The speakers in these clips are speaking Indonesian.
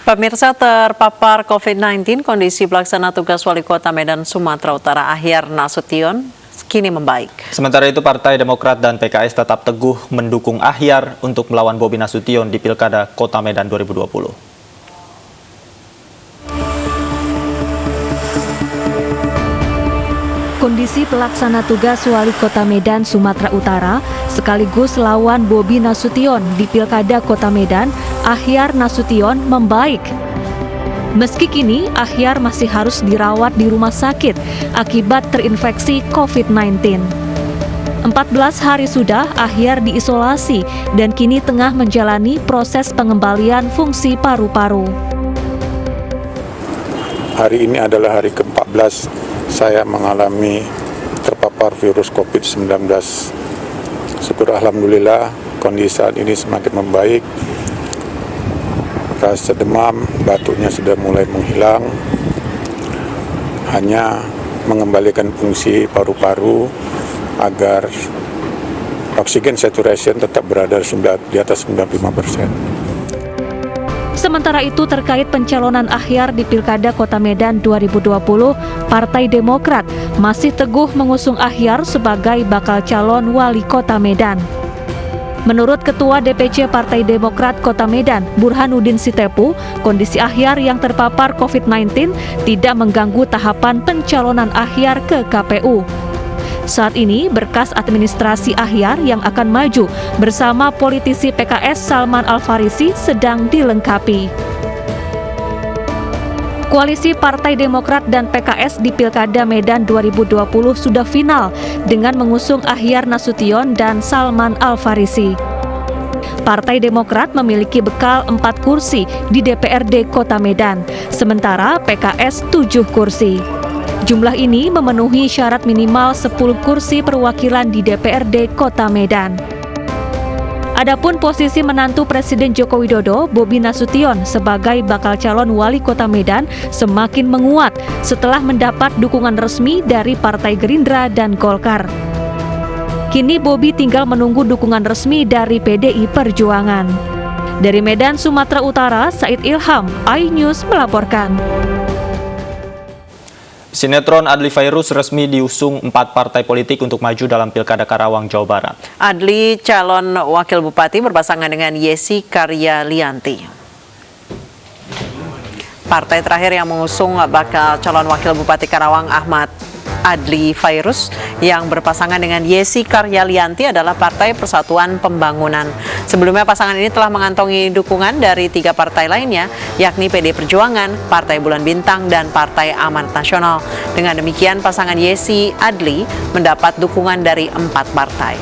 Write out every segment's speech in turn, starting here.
Pemirsa, terpapar COVID-19, kondisi pelaksana tugas Wali Kota Medan Sumatera Utara Ahyar Nasution kini membaik. Sementara itu, Partai Demokrat dan PKS tetap teguh mendukung Ahyar untuk melawan Bobi Nasution di Pilkada Kota Medan 2020. Kondisi pelaksana tugas Wali Kota Medan Sumatera Utara sekaligus lawan Bobi Nasution di Pilkada Kota Medan, Ahyar Nasution, membaik. Meski kini Ahyar masih harus dirawat di rumah sakit akibat terinfeksi COVID-19. 14 hari sudah Ahyar diisolasi dan kini tengah menjalani proses pengembalian fungsi paru-paru. Hari ini adalah hari ke-14 saya mengalami terpapar virus COVID-19. Syukur alhamdulillah kondisi saat ini semakin membaik. Rasa demam, batuknya sudah mulai menghilang. Hanya mengembalikan fungsi paru-paru agar oksigen saturation tetap berada di atas 95%. Sementara itu, terkait pencalonan Ahyar di Pilkada Kota Medan 2020, Partai Demokrat masih teguh mengusung Ahyar sebagai bakal calon Wali Kota Medan. Menurut Ketua DPC Partai Demokrat Kota Medan, Burhanuddin Sitepu, kondisi Ahyar yang terpapar COVID-19 tidak mengganggu tahapan pencalonan Ahyar ke KPU. Saat ini, berkas administrasi Ahyar yang akan maju bersama politisi PKS Salman Al-Farisi sedang dilengkapi. Koalisi Partai Demokrat dan PKS di Pilkada Medan 2020 sudah final dengan mengusung Ahyar Nasution dan Salman Al-Farisi. Partai Demokrat memiliki bekal 4 kursi di DPRD Kota Medan, sementara PKS 7 kursi. Jumlah ini memenuhi syarat minimal 10 kursi perwakilan di DPRD Kota Medan. Adapun posisi menantu Presiden Joko Widodo, Bobi Nasution, sebagai bakal calon Wali Kota Medan semakin menguat setelah mendapat dukungan resmi dari Partai Gerindra dan Golkar. Kini Bobi tinggal menunggu dukungan resmi dari PDI Perjuangan. Dari Medan, Sumatera Utara, Said Ilham, iNews melaporkan. Sinetron Adli Fairuz resmi diusung 4 partai politik untuk maju dalam Pilkada Karawang, Jawa Barat. Adli calon wakil bupati berpasangan dengan Yesi Karyalianti. Partai terakhir yang mengusung bakal calon wakil bupati Karawang Ahmad Adli Fairuz yang berpasangan dengan Yesi Karyalianti adalah Partai Persatuan Pembangunan. Sebelumnya pasangan ini telah mengantongi dukungan dari 3 partai lainnya, yakni PD Perjuangan, Partai Bulan Bintang, dan Partai Amanat Nasional. Dengan demikian, pasangan Yesi Adli mendapat dukungan dari 4 partai.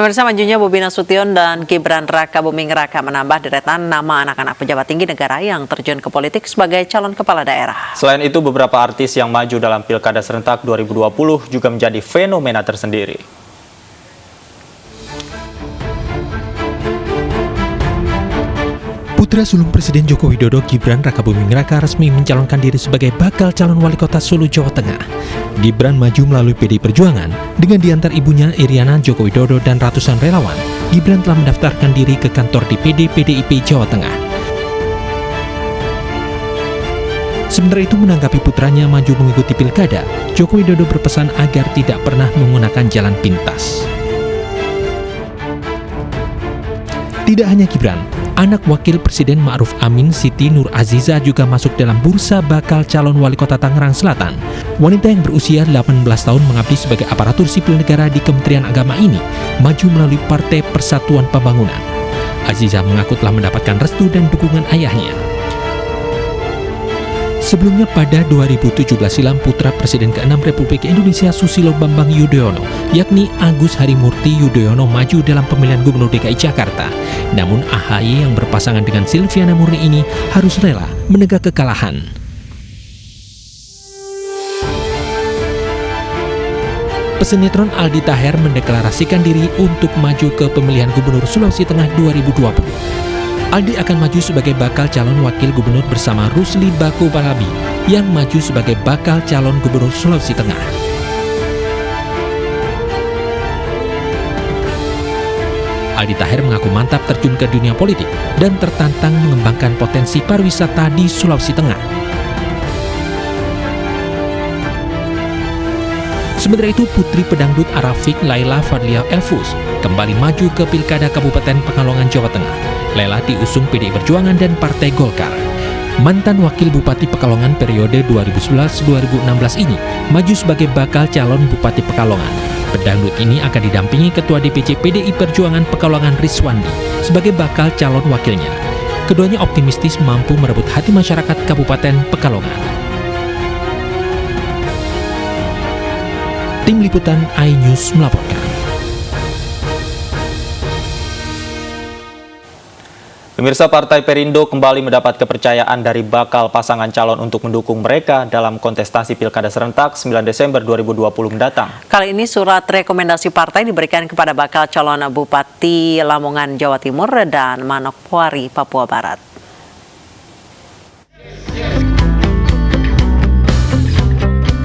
Pemirsa, majunya Bobi Nasution dan Gibran Rakabuming Raka menambah deretan nama anak-anak pejabat tinggi negara yang terjun ke politik sebagai calon kepala daerah. Selain itu, beberapa artis yang maju dalam Pilkada Serentak 2020 juga menjadi fenomena tersendiri. Putra sulung Presiden Joko Widodo, Gibran Rakabuming Raka, resmi mencalonkan diri sebagai bakal calon wali kota Solo, Jawa Tengah. Gibran maju melalui PDI Perjuangan dengan diantar ibunya Iriana, Joko Widodo, dan ratusan relawan. Gibran telah mendaftarkan diri ke kantor DPD PDIP Jawa Tengah. Sementara itu, menanggapi putranya maju mengikuti pilkada, Joko Widodo berpesan agar tidak pernah menggunakan jalan pintas. Tidak hanya Gibran, anak Wakil Presiden Ma'ruf Amin, Siti Nur Aziza, juga masuk dalam bursa bakal calon wali kota Tangerang Selatan. Wanita yang berusia 18 tahun mengabdi sebagai aparatur sipil negara di Kementerian Agama ini maju melalui Partai Persatuan Pembangunan. Aziza mengaku telah mendapatkan restu dan dukungan ayahnya. Sebelumnya pada 2017 silam, putra Presiden ke-6 Republik Indonesia Susilo Bambang Yudhoyono, yakni Agus Harimurti Yudhoyono, maju dalam pemilihan Gubernur DKI Jakarta. Namun AHY yang berpasangan dengan Silviana Murni ini harus rela menegak kekalahan. Pesinetron Aldi Taher mendeklarasikan diri untuk maju ke pemilihan Gubernur Sulawesi Tengah 2020. Aldi akan maju sebagai bakal calon wakil gubernur bersama Rusli Bako Balabi yang maju sebagai bakal calon gubernur Sulawesi Tengah. Aldi Taher mengaku mantap terjun ke dunia politik dan tertantang mengembangkan potensi pariwisata di Sulawesi Tengah. Sementara itu, Putri Pedangdut Arafik Laila Fadlia Elfus kembali maju ke Pilkada Kabupaten Pekalongan, Jawa Tengah. Laila diusung PDI Perjuangan dan Partai Golkar. Mantan Wakil Bupati Pekalongan periode 2011-2016 ini maju sebagai bakal calon Bupati Pekalongan. Pedangdut ini akan didampingi Ketua DPC PDI Perjuangan Pekalongan Riswandi sebagai bakal calon wakilnya. Keduanya optimistis mampu merebut hati masyarakat Kabupaten Pekalongan. Tim Liputan iNews melaporkan. Pemirsa, Partai Perindo kembali mendapat kepercayaan dari bakal pasangan calon untuk mendukung mereka dalam kontestasi Pilkada serentak 9 Desember 2020 mendatang. Kali ini surat rekomendasi partai diberikan kepada bakal calon Bupati Lamongan, Jawa Timur dan Manokwari, Papua Barat.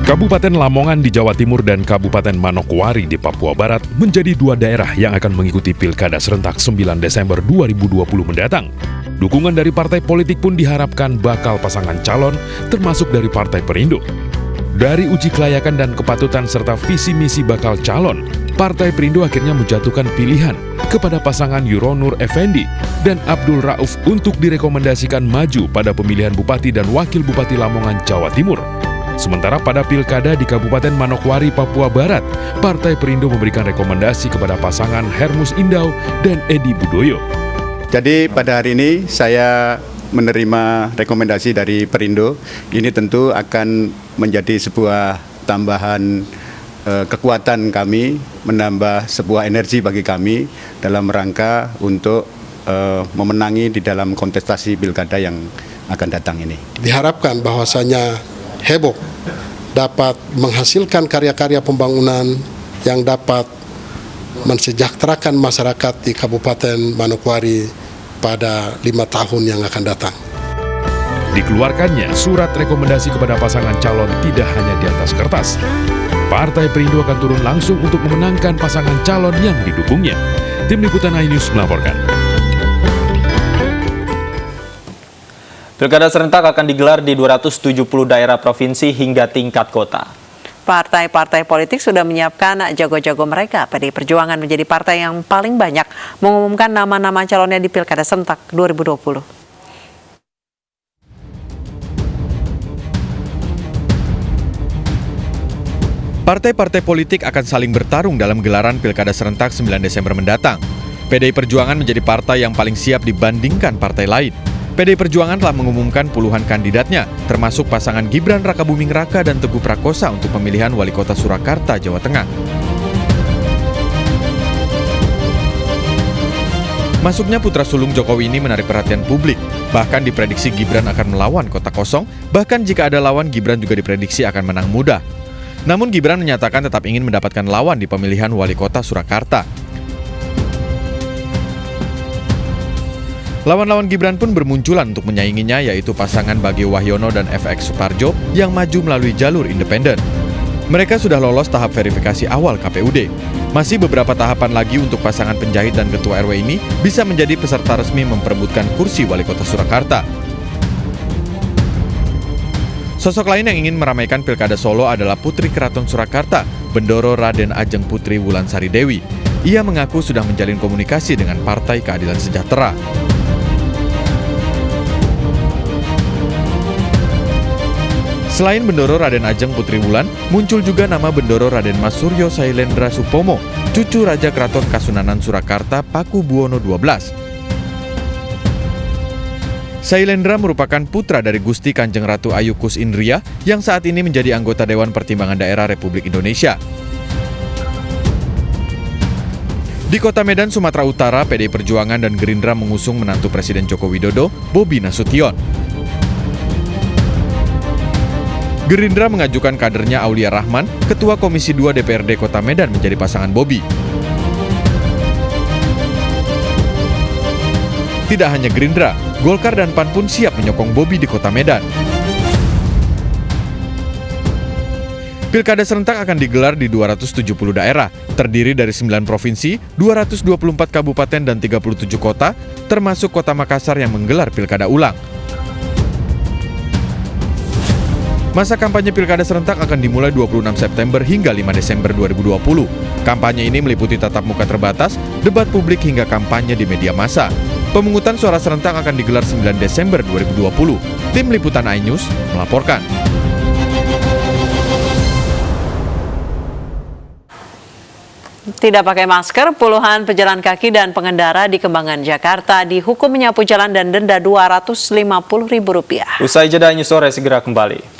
Kabupaten Lamongan di Jawa Timur dan Kabupaten Manokwari di Papua Barat menjadi dua daerah yang akan mengikuti Pilkada serentak 9 Desember 2020 mendatang. Dukungan dari partai politik pun diharapkan bakal pasangan calon termasuk dari Partai Perindo. Dari uji kelayakan dan kepatutan serta visi misi bakal calon, Partai Perindo akhirnya menjatuhkan pilihan kepada pasangan Yuronur Effendi dan Abdul Rauf untuk direkomendasikan maju pada pemilihan Bupati dan Wakil Bupati Lamongan, Jawa Timur. Sementara pada Pilkada di Kabupaten Manokwari, Papua Barat, Partai Perindo memberikan rekomendasi kepada pasangan Hermus Indau dan Edi Budoyo. Jadi pada hari ini saya menerima rekomendasi dari Perindo. Ini tentu akan menjadi sebuah tambahan kekuatan kami, menambah sebuah energi bagi kami dalam rangka untuk memenangi di dalam kontestasi Pilkada yang akan datang ini. Diharapkan bahwasanya heboh dapat menghasilkan karya-karya pembangunan yang dapat mensejahterakan masyarakat di Kabupaten Manokwari pada 5 tahun yang akan datang. Dikeluarkannya surat rekomendasi kepada pasangan calon tidak hanya di atas kertas. Partai Perindo akan turun langsung untuk memenangkan pasangan calon yang didukungnya. Tim Liputan iNews melaporkan. Pilkada serentak akan digelar di 270 daerah provinsi hingga tingkat kota. Partai-partai politik sudah menyiapkan jago-jago mereka. PDI Perjuangan menjadi partai yang paling banyak mengumumkan nama-nama calonnya di Pilkada serentak 2020. Partai-partai politik akan saling bertarung dalam gelaran Pilkada serentak 9 Desember mendatang. PDI Perjuangan menjadi partai yang paling siap dibandingkan partai lain. PDI Perjuangan telah mengumumkan puluhan kandidatnya, termasuk pasangan Gibran Rakabuming Raka dan Teguh Prakosa untuk pemilihan Wali Kota Surakarta, Jawa Tengah. Masuknya putra sulung Jokowi ini menarik perhatian publik. Bahkan diprediksi Gibran akan melawan kota kosong, bahkan jika ada lawan Gibran juga diprediksi akan menang mudah. Namun Gibran menyatakan tetap ingin mendapatkan lawan di pemilihan Wali Kota Surakarta. Lawan-lawan Gibran pun bermunculan untuk menyainginya, yaitu pasangan Bagio Wahyono dan FX Suparjo yang maju melalui jalur independen. Mereka sudah lolos tahap verifikasi awal KPUD. Masih beberapa tahapan lagi untuk pasangan penjahit dan ketua RW ini bisa menjadi peserta resmi memperebutkan kursi Wali Kota Surakarta. Sosok lain yang ingin meramaikan Pilkada Solo adalah Putri Keraton Surakarta, Bendoro Raden Ajeng Putri Wulansari Dewi. Ia mengaku sudah menjalin komunikasi dengan Partai Keadilan Sejahtera. Selain Bendoro Raden Ajeng Putri Wulan, muncul juga nama Bendoro Raden Mas Suryo Sailendra Supomo, cucu Raja Keraton Kasunanan Surakarta Pakubuwono XII. Sailendra merupakan putra dari Gusti Kanjeng Ratu Ayu Kus Indria yang saat ini menjadi anggota Dewan Pertimbangan Daerah Republik Indonesia. Di Kota Medan, Sumatera Utara, PDI Perjuangan dan Gerindra mengusung menantu Presiden Joko Widodo, Bobi Nasution. Gerindra mengajukan kadernya Aulia Rahman, Ketua Komisi 2 DPRD Kota Medan menjadi pasangan Bobi. Tidak hanya Gerindra, Golkar dan PAN pun siap menyokong Bobi di Kota Medan. Pilkada serentak akan digelar di 270 daerah, terdiri dari 9 provinsi, 224 kabupaten dan 37 kota, termasuk Kota Makassar yang menggelar pilkada ulang. Masa kampanye pilkada serentak akan dimulai 26 September hingga 5 Desember 2020. Kampanye ini meliputi tatap muka terbatas, debat publik hingga kampanye di media massa. Pemungutan suara serentak akan digelar 9 Desember 2020. Tim Liputan iNews melaporkan. Tidak pakai masker, puluhan pejalan kaki dan pengendara di Kembangan, Jakarta dihukum menyapu jalan dan denda Rp250.000. Usai jeda, News Sore segera kembali.